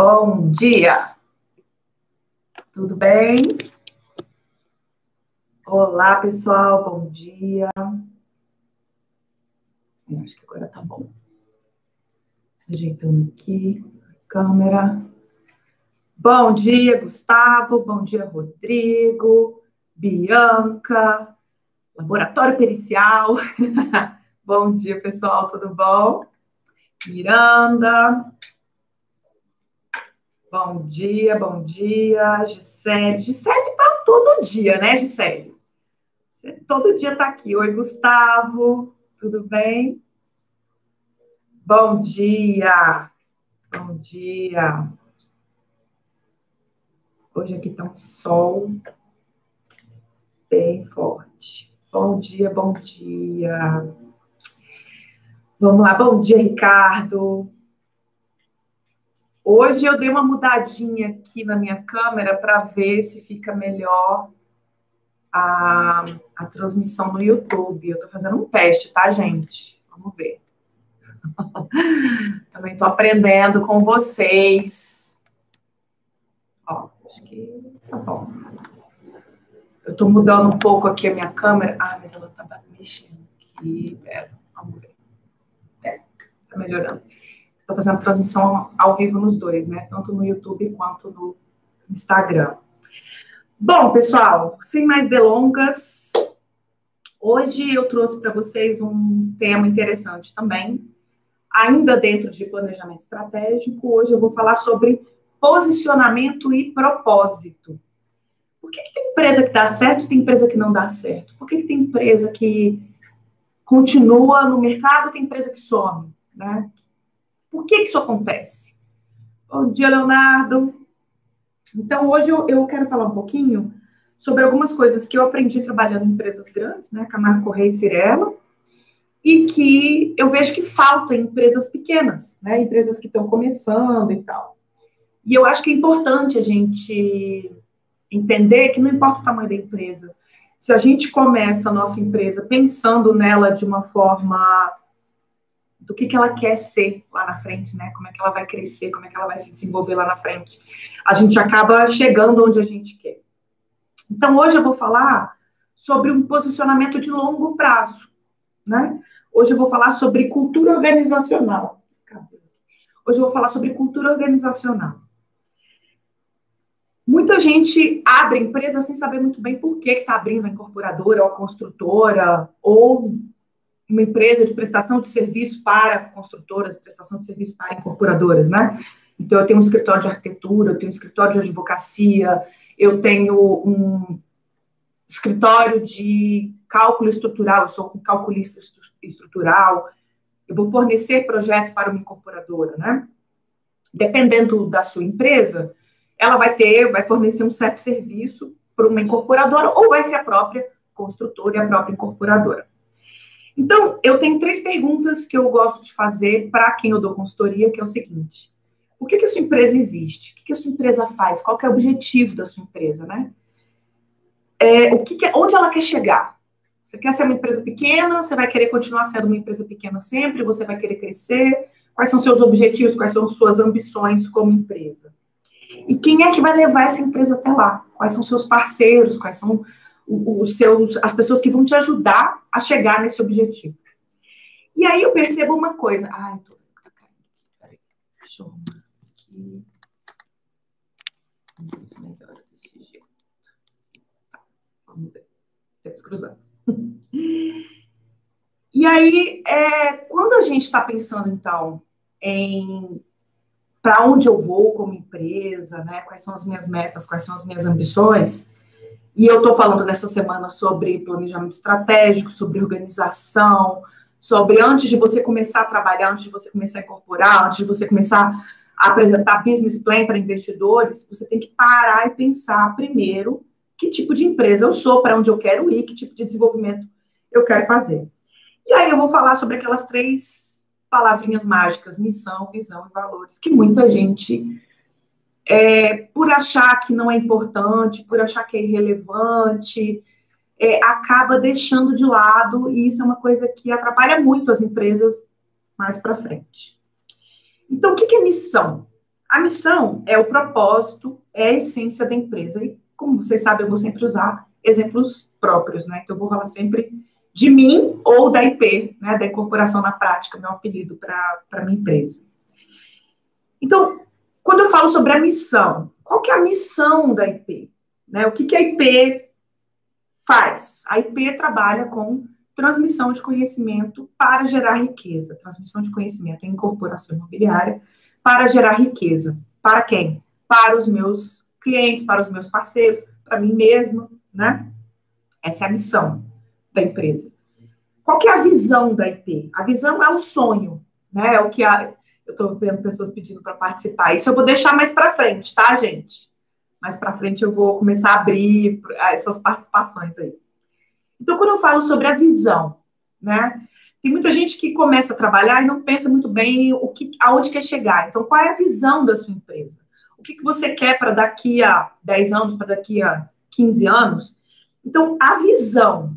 Bom dia, tudo bem? Olá, pessoal, bom dia. Eu acho que agora tá bom. Ajeitando aqui a câmera. Bom dia, Gustavo, bom dia, Rodrigo, Bianca, Laboratório Pericial. Bom dia, pessoal, tudo bom? Miranda. Bom dia, Gisele. Gisele tá todo dia, né, Gisele? Você todo dia tá aqui. Oi, Gustavo, tudo bem? Bom dia, bom dia. Hoje aqui tá um sol bem forte. Bom dia, bom dia. Vamos lá, bom dia, Ricardo. Hoje eu dei uma mudadinha aqui na minha câmera para ver se fica melhor a transmissão no YouTube. Eu tô fazendo um teste, tá, gente? Vamos ver. Também tô aprendendo com vocês. Ó, acho que tá bom. Eu tô mudando um pouco aqui a minha câmera. Ah, mas ela tá mexendo aqui. Pera, vamos ver. Tá melhorando. Tô fazendo transmissão ao vivo nos dois, né? Tanto no YouTube quanto no Instagram. Bom, pessoal, sem mais delongas, hoje eu trouxe para vocês um tema interessante também, ainda dentro de planejamento estratégico. Hoje eu vou falar sobre posicionamento e propósito. Por que tem empresa que dá certo e tem empresa que não dá certo? Por que tem empresa que continua no mercado e tem empresa que some, né? Por que isso acontece? Bom dia, Leonardo. Então, hoje eu quero falar um pouquinho sobre algumas coisas que eu aprendi trabalhando em empresas grandes, né, Camargo Corrêa e Cyrela, e que eu vejo que falta em empresas pequenas, né, empresas que estão começando e tal. E eu acho que é importante a gente entender que não importa o tamanho da empresa, se a gente começa a nossa empresa pensando nela de uma forma do que ela quer ser lá na frente, né? Como é que ela vai crescer, como é que ela vai se desenvolver lá na frente. A gente acaba chegando onde a gente quer. Então, hoje eu vou falar sobre um posicionamento de longo prazo, né? Hoje eu vou falar sobre cultura organizacional. Hoje eu vou falar sobre cultura organizacional. Muita gente abre empresa sem saber muito bem por que está abrindo a incorporadora ou a construtora, ou uma empresa de prestação de serviço para construtoras, prestação de serviço para incorporadoras, né? Então, eu tenho um escritório de arquitetura, eu tenho um escritório de advocacia, eu tenho um escritório de cálculo estrutural, eu sou um calculista estrutural, eu vou fornecer projetos para uma incorporadora, né? Dependendo da sua empresa, ela vai fornecer um certo serviço para uma incorporadora ou vai ser a própria construtora e a própria incorporadora. Então, eu tenho 3 perguntas que eu gosto de fazer para quem eu dou consultoria, que é o seguinte: por que a sua empresa existe? O que a sua empresa faz? Qual que é o objetivo da sua empresa, né? Onde ela quer chegar? Você quer ser uma empresa pequena? Você vai querer continuar sendo uma empresa pequena sempre? Você vai querer crescer? Quais são seus objetivos? Quais são suas ambições como empresa? E quem é que vai levar essa empresa até lá? Quais são seus parceiros? Quais são as pessoas que vão te ajudar a chegar nesse objetivo? E aí eu percebo uma coisa. Ai, tô caindo. Peraí, deixa eu arrumar aqui. Vamos ver se melhora desse jeito. Tá, vamos ver. Dedos cruzados. E aí, quando a gente está pensando, então, em para onde eu vou como empresa, né? Quais são as minhas metas, quais são as minhas ambições? E eu estou falando nessa semana sobre planejamento estratégico, sobre organização, sobre antes de você começar a trabalhar, antes de você começar a incorporar, antes de você começar a apresentar business plan para investidores, você tem que parar e pensar primeiro que tipo de empresa eu sou, para onde eu quero ir, que tipo de desenvolvimento eu quero fazer. E aí eu vou falar sobre aquelas 3 palavrinhas mágicas: missão, visão e valores, que muita gente, por achar que não é importante, por achar que é irrelevante, acaba deixando de lado, e isso é uma coisa que atrapalha muito as empresas mais para frente. Então, o que é missão? A missão é o propósito, é a essência da empresa. E, como vocês sabem, eu vou sempre usar exemplos próprios, né? Então, eu vou falar sempre de mim ou da IP, né? Da Incorporação na Prática, meu apelido para a minha empresa. Então, quando eu falo sobre a missão, qual que é a missão da IP? Né? O que a IP faz? A IP trabalha com transmissão de conhecimento para gerar riqueza. Transmissão de conhecimento em incorporação imobiliária para gerar riqueza. Para quem? Para os meus clientes, para os meus parceiros, para mim mesma, né? Essa é a missão da empresa. Qual que é a visão da IP? A visão é o sonho, né? É o que eu estou vendo pessoas pedindo para participar. Isso eu vou deixar mais para frente, tá, gente? Mais para frente eu vou começar a abrir essas participações aí. Então, quando eu falo sobre a visão, né? Tem muita gente que começa a trabalhar e não pensa muito bem aonde quer chegar. Então, qual é a visão da sua empresa? O que você quer para daqui a 10 anos, para daqui a 15 anos? Então, a visão,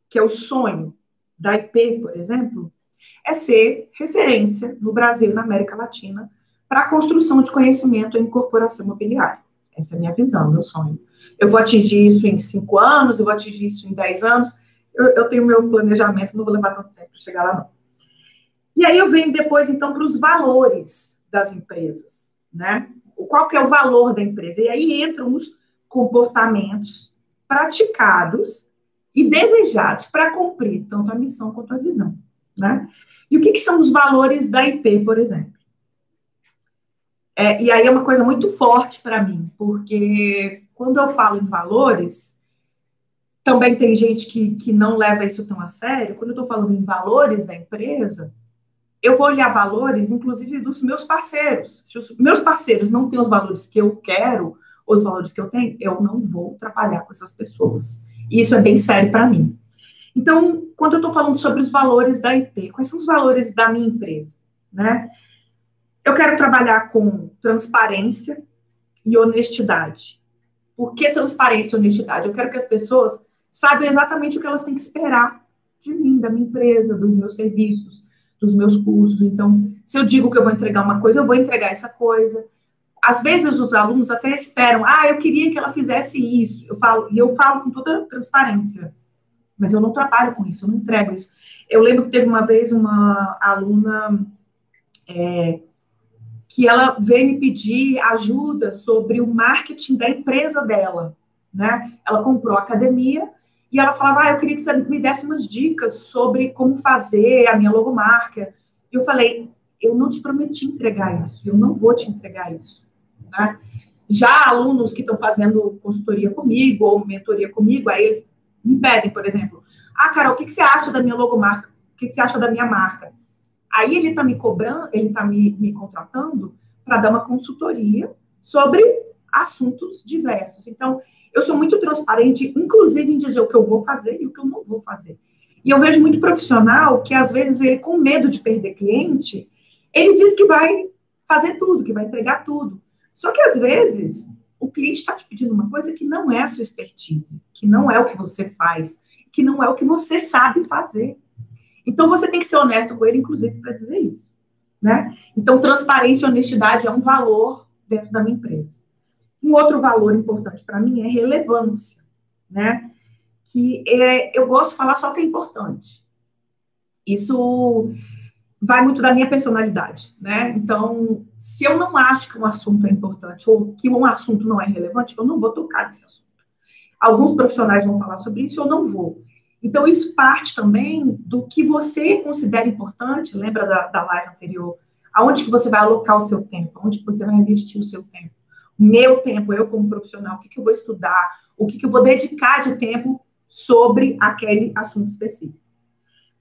que é o sonho da IP, por exemplo, é ser referência no Brasil e na América Latina para a construção de conhecimento em incorporação imobiliária. Essa é a minha visão, meu sonho. Eu vou atingir isso em 5 anos, eu vou atingir isso em 10 anos. Eu tenho meu planejamento, não vou levar tanto tempo para chegar lá, não. E aí eu venho depois, então, para os valores das empresas, né? Qual que é o valor da empresa? E aí entram os comportamentos praticados e desejados para cumprir tanto a missão quanto a visão, né? E o que são os valores da IP, por exemplo? E aí é uma coisa muito forte para mim, porque quando eu falo em valores, também tem gente que não leva isso tão a sério. Quando eu estou falando em valores da empresa, eu vou olhar valores, inclusive, dos meus parceiros. Se os meus parceiros não têm os valores que eu quero, os valores que eu tenho, eu não vou trabalhar com essas pessoas. E isso é bem sério para mim. Então, quando eu estou falando sobre os valores da IP, quais são os valores da minha empresa, né? Eu quero trabalhar com transparência e honestidade. Por que transparência e honestidade? Eu quero que as pessoas saibam exatamente o que elas têm que esperar de mim, da minha empresa, dos meus serviços, dos meus cursos. Então, se eu digo que eu vou entregar uma coisa, eu vou entregar essa coisa. Às vezes, os alunos até esperam, eu queria que ela fizesse isso. Eu falo com toda transparência, mas eu não trabalho com isso, eu não entrego isso. Eu lembro que teve uma vez uma aluna que ela veio me pedir ajuda sobre o marketing da empresa dela, né? Ela comprou a academia e ela falava, eu queria que você me desse umas dicas sobre como fazer a minha logomarca. E eu falei, eu não te prometi entregar isso, eu não vou te entregar isso, né? Já alunos que estão fazendo consultoria comigo ou mentoria comigo, aí eles me pedem, por exemplo, Carol, o que você acha da minha logomarca? O que você acha da minha marca? Aí ele está me cobrando, ele está me contratando para dar uma consultoria sobre assuntos diversos. Então, eu sou muito transparente, inclusive em dizer o que eu vou fazer e o que eu não vou fazer. E eu vejo muito profissional que, às vezes, ele, com medo de perder cliente, ele diz que vai fazer tudo, que vai entregar tudo. Só que, às vezes, o cliente está te pedindo uma coisa que não é a sua expertise, que não é o que você faz, que não é o que você sabe fazer. Então, você tem que ser honesto com ele, inclusive, para dizer isso, né? Então, transparência e honestidade é um valor dentro da minha empresa. Um outro valor importante para mim é relevância, né? Eu gosto de falar só o que é importante. Isso vai muito da minha personalidade, né? Então, se eu não acho que um assunto é importante ou que um assunto não é relevante, eu não vou tocar nesse assunto. Alguns profissionais vão falar sobre isso, eu não vou. Então, isso parte também do que você considera importante, lembra da live anterior? Aonde que você vai alocar o seu tempo? Aonde que você vai investir o seu tempo? O meu tempo, eu como profissional, o que eu vou estudar? O que eu vou dedicar de tempo sobre aquele assunto específico?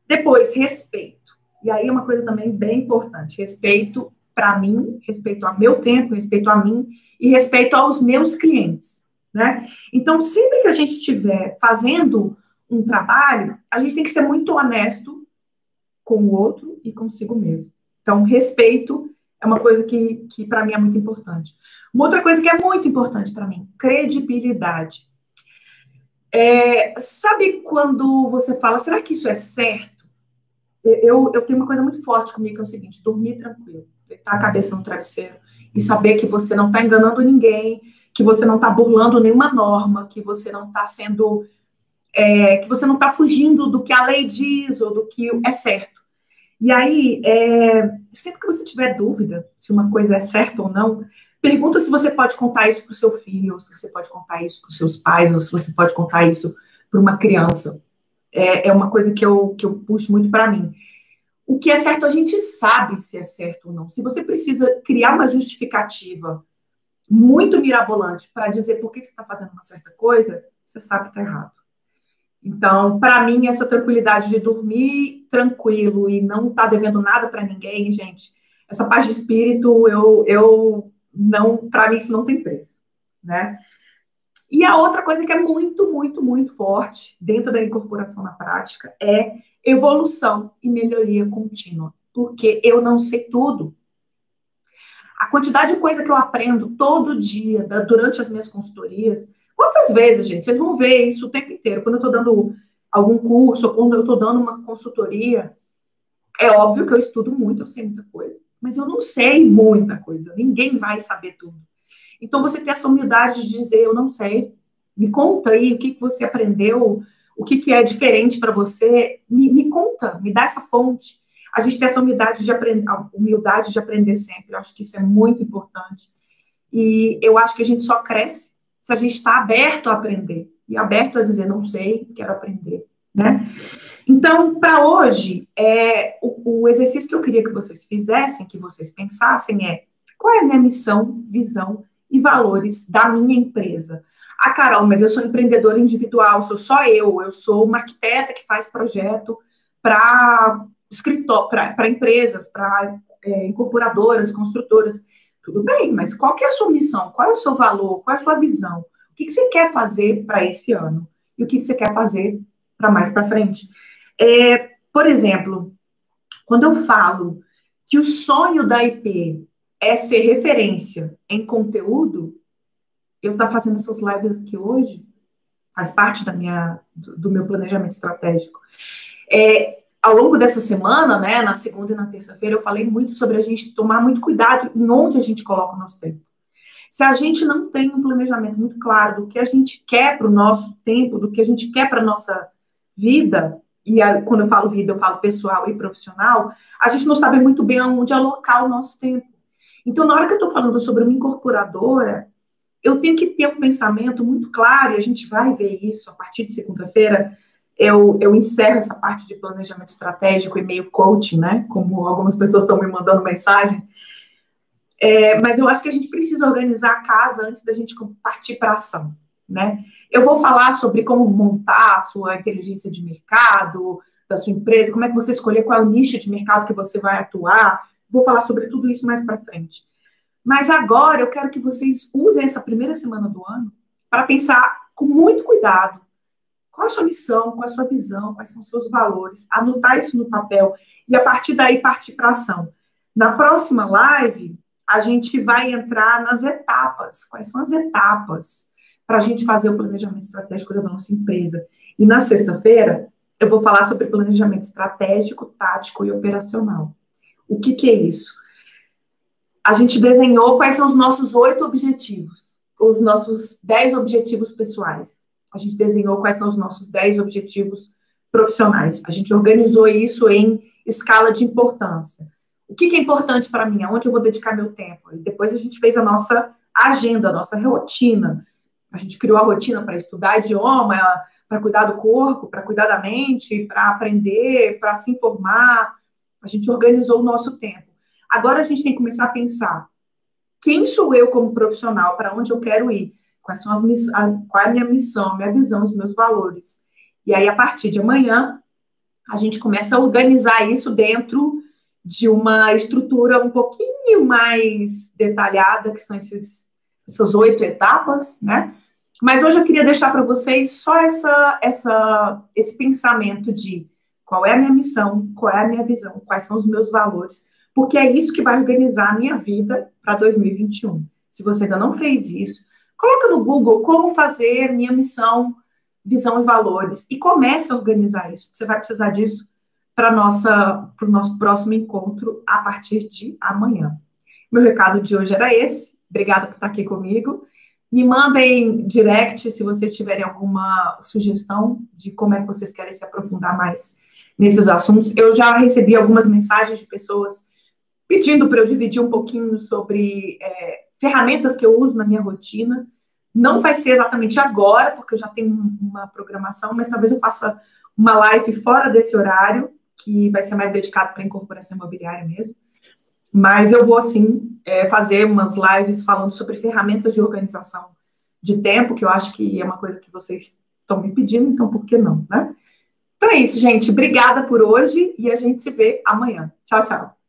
Depois, respeito. E aí é uma coisa também bem importante. Respeito para mim, respeito ao meu tempo, respeito a mim e respeito aos meus clientes, né? Então, sempre que a gente estiver fazendo um trabalho, a gente tem que ser muito honesto com o outro e consigo mesmo. Então, respeito é uma coisa que para mim é muito importante. Uma outra coisa que é muito importante para mim, credibilidade. Sabe quando você fala, será que isso é certo? Eu tenho uma coisa muito forte comigo, que é o seguinte, dormir tranquilo, deitar a cabeça no travesseiro e saber que você não está enganando ninguém, que você não está burlando nenhuma norma, que você não está sendo, que você não está fugindo do que a lei diz ou do que é certo. E aí, sempre que você tiver dúvida se uma coisa é certa ou não, pergunta se você pode contar isso para o seu filho, ou se você pode contar isso para os seus pais, ou se você pode contar isso para uma criança. É uma coisa que eu puxo muito para mim. O que é certo, a gente sabe se é certo ou não. Se você precisa criar uma justificativa muito mirabolante para dizer por que você está fazendo uma certa coisa, você sabe que está errado. Então, para mim, essa tranquilidade de dormir tranquilo e não estar devendo nada para ninguém, gente, essa paz de espírito, eu não, para mim, isso não tem preço, né? E a outra coisa que é muito, muito, muito forte dentro da incorporação na prática é evolução e melhoria contínua, porque eu não sei tudo. A quantidade de coisa que eu aprendo todo dia, durante as minhas consultorias, quantas vezes, gente, vocês vão ver isso o tempo inteiro, quando eu estou dando algum curso, ou quando eu estou dando uma consultoria, é óbvio que eu estudo muito, eu sei muita coisa, mas eu não sei muita coisa, ninguém vai saber tudo. Então, você ter essa humildade de dizer, eu não sei, me conta aí o que você aprendeu, o que é diferente para você, me conta, me dá essa fonte. A gente tem essa humildade de aprender sempre, eu acho que isso é muito importante. E eu acho que a gente só cresce se a gente está aberto a aprender, e aberto a dizer, não sei, quero aprender, né? Então, para hoje, o exercício que eu queria que vocês fizessem, que vocês pensassem qual é a minha missão, visão e valores da minha empresa? Ah, Carol, mas eu sou empreendedora individual, sou só eu sou uma arquiteta que faz projeto para para empresas, para incorporadoras, construtoras. Tudo bem, mas qual que é a sua missão? Qual é o seu valor? Qual é a sua visão? O que você quer fazer para esse ano? E o que você quer fazer para mais para frente? Por exemplo, quando eu falo que o sonho da IP é ser referência em conteúdo, eu estou fazendo essas lives aqui hoje, faz parte do meu planejamento estratégico. Ao longo dessa semana, né, na segunda e na terça-feira, eu falei muito sobre a gente tomar muito cuidado em onde a gente coloca o nosso tempo. Se a gente não tem um planejamento muito claro do que a gente quer para o nosso tempo, do que a gente quer para a nossa vida, e quando eu falo vida, eu falo pessoal e profissional, a gente não sabe muito bem aonde alocar o nosso tempo. Então, na hora que eu estou falando sobre uma incorporadora, eu tenho que ter um pensamento muito claro, e a gente vai ver isso a partir de segunda-feira. Eu encerro essa parte de planejamento estratégico e meio coaching, né? Como algumas pessoas estão me mandando mensagem. Mas eu acho que a gente precisa organizar a casa antes da gente partir para a ação, né? Eu vou falar sobre como montar a sua inteligência de mercado, da sua empresa, como é que você escolher qual é o nicho de mercado que você vai atuar. Vou falar sobre tudo isso mais para frente. Mas agora eu quero que vocês usem essa primeira semana do ano para pensar com muito cuidado qual é a sua missão, qual é a sua visão, quais são os seus valores, anotar isso no papel e a partir daí partir para a ação. Na próxima live, a gente vai entrar nas etapas. Quais são as etapas para a gente fazer o planejamento estratégico da nossa empresa? E na sexta-feira, eu vou falar sobre planejamento estratégico, tático e operacional. O que é isso? A gente desenhou quais são os nossos 8 objetivos, os nossos 10 objetivos pessoais. A gente desenhou quais são os nossos 10 objetivos profissionais. A gente organizou isso em escala de importância. O que é importante para mim? Aonde eu vou dedicar meu tempo? E depois a gente fez a nossa agenda, a nossa rotina. A gente criou a rotina para estudar idioma, para cuidar do corpo, para cuidar da mente, para aprender, para se informar. A gente organizou o nosso tempo. Agora a gente tem que começar a pensar quem sou eu como profissional, para onde eu quero ir, qual é a minha missão, a minha visão, os meus valores. E aí, a partir de amanhã, a gente começa a organizar isso dentro de uma estrutura um pouquinho mais detalhada, que são essas 8 etapas, né? Mas hoje eu queria deixar para vocês só esse pensamento de qual é a minha missão, qual é a minha visão, quais são os meus valores, porque é isso que vai organizar a minha vida para 2021. Se você ainda não fez isso, coloca no Google como fazer minha missão, visão e valores e comece a organizar isso. Você vai precisar disso para o nosso próximo encontro a partir de amanhã. Meu recado de hoje era esse. Obrigada por estar aqui comigo. Me mandem direct se vocês tiverem alguma sugestão de como é que vocês querem se aprofundar mais nesses assuntos. Eu já recebi algumas mensagens de pessoas pedindo para eu dividir um pouquinho sobre ferramentas que eu uso na minha rotina. Não vai ser exatamente agora, porque eu já tenho uma programação, mas talvez eu faça uma live fora desse horário, que vai ser mais dedicado para a incorporação imobiliária mesmo. Mas eu vou, sim, fazer umas lives falando sobre ferramentas de organização de tempo, que eu acho que é uma coisa que vocês estão me pedindo, então por que não, né? Então é isso, gente. Obrigada por hoje e a gente se vê amanhã. Tchau, tchau.